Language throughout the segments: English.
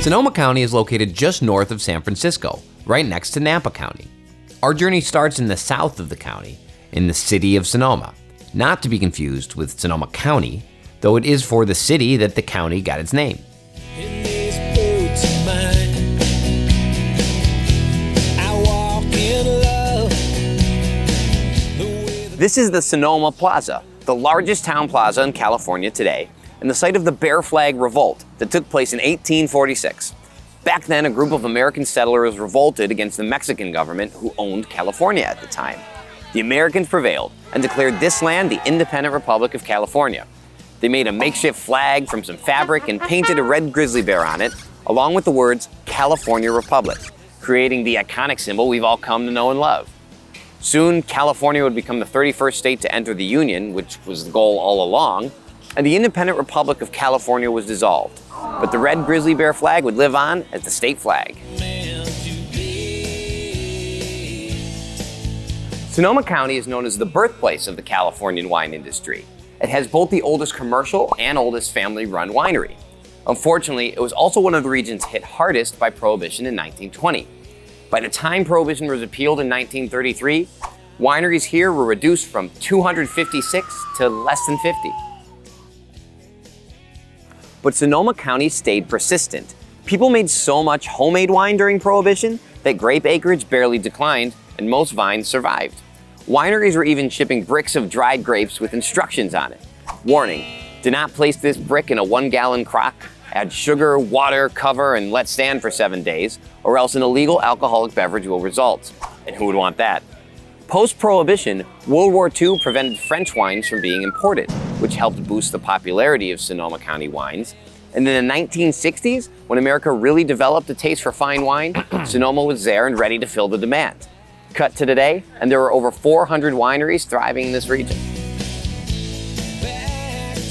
Sonoma County is located just north of San Francisco, right next to Napa County. Our journey starts in the south of the county, in the city of Sonoma, not to be confused with Sonoma County, though it is for the city that the county got its name. In these boots of mine, I walk in love. This is the Sonoma Plaza, the largest town plaza in California today, and the site of the Bear Flag Revolt that took place in 1846. Back then, a group of American settlers revolted against the Mexican government who owned California at the time. The Americans prevailed and declared this land the independent Republic of California. They made a makeshift flag from some fabric and painted a red grizzly bear on it, along with the words California Republic, creating the iconic symbol we've all come to know and love. Soon, California would become the 31st state to enter the Union, which was the goal all along, and the independent Republic of California was dissolved. But the red grizzly bear flag would live on as the state flag. Sonoma County is known as the birthplace of the Californian wine industry. It has both the oldest commercial and oldest family-run winery. Unfortunately, it was also one of the regions hit hardest by Prohibition in 1920. By the time Prohibition was repealed in 1933, wineries here were reduced from 256 to less than 50. But Sonoma County stayed persistent. People made so much homemade wine during Prohibition that grape acreage barely declined and most vines survived. Wineries were even shipping bricks of dried grapes with instructions on it. Warning, do not place this brick in a 1-gallon crock, add sugar, water, cover, and let stand for 7 days, or else an illegal alcoholic beverage will result. And who would want that? Post-Prohibition, World War II prevented French wines from being imported, which helped boost the popularity of Sonoma County wines. And in the 1960s, when America really developed a taste for fine wine, Sonoma was there and ready to fill the demand. Cut to today, and there are over 400 wineries thriving in this region.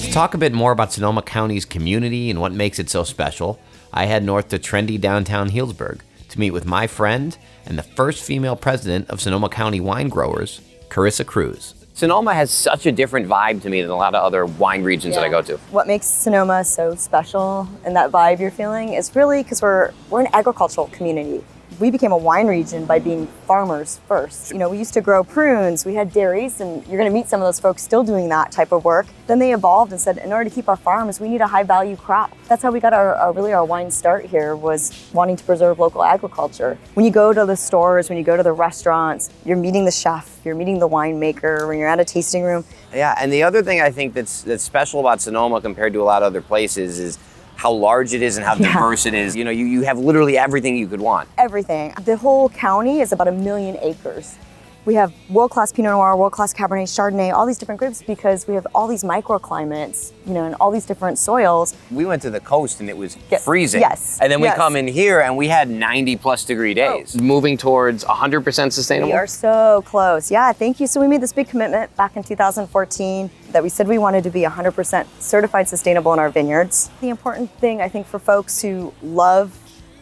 To talk a bit more about Sonoma County's community and what makes it so special, I head north to trendy downtown Healdsburg to meet with my friend and the first female president of Sonoma County Winegrowers, Karissa Kruse. Sonoma has such a different vibe to me than a lot of other wine regions that I go to. What makes Sonoma so special and that vibe you're feeling is really because we're an agricultural community. We became a wine region by being farmers first. You know, we used to grow prunes, we had dairies, and you're gonna meet some of those folks still doing that type of work. Then they evolved and said, in order to keep our farms, we need a high value crop. That's how we got our wine start here, was wanting to preserve local agriculture. When you go to the stores, when you go to the restaurants, you're meeting the chef, you're meeting the winemaker, when you're at a tasting room. Yeah, and the other thing I think that's special about Sonoma compared to a lot of other places is how large it is and how diverse it is. You know, you have literally everything you could want. Everything. The whole county is about 1 million acres. We have world-class Pinot Noir, world-class Cabernet, Chardonnay, all these different grapes because we have all these microclimates, you know, and all these different soils. We went to the coast and it was freezing. Yes. And then we come in here and we had 90+ degree days. Moving towards 100% sustainable. We are so close. Yeah, thank you. So we made this big commitment back in 2014 that we said we wanted to be 100% certified sustainable in our vineyards. The important thing I think for folks who love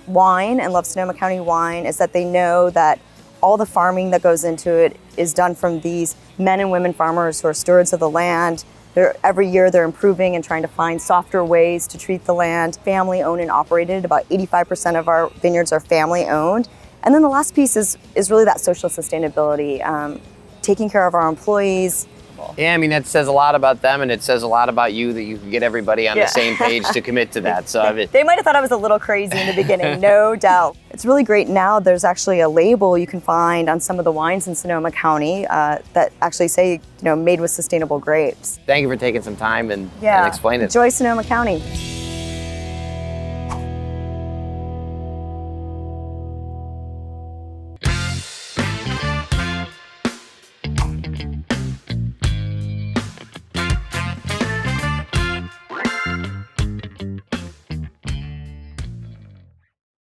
wine and love Sonoma County wine is that they know that all the farming that goes into it is done from these men and women farmers who are stewards of the land. Every year they're improving and trying to find softer ways to treat the land. Family owned and operated. About 85% of our vineyards are family owned. And then the last piece is really that social sustainability, taking care of our employees. Yeah, I mean, that says a lot about them and it says a lot about you that you can get everybody on the same page to commit to that. So they might have thought I was a little crazy in the beginning, no doubt. It's really great now. There's actually a label you can find on some of the wines in Sonoma County that actually say, you know, made with sustainable grapes. Thank you for taking some time and explaining it. Enjoy Sonoma County.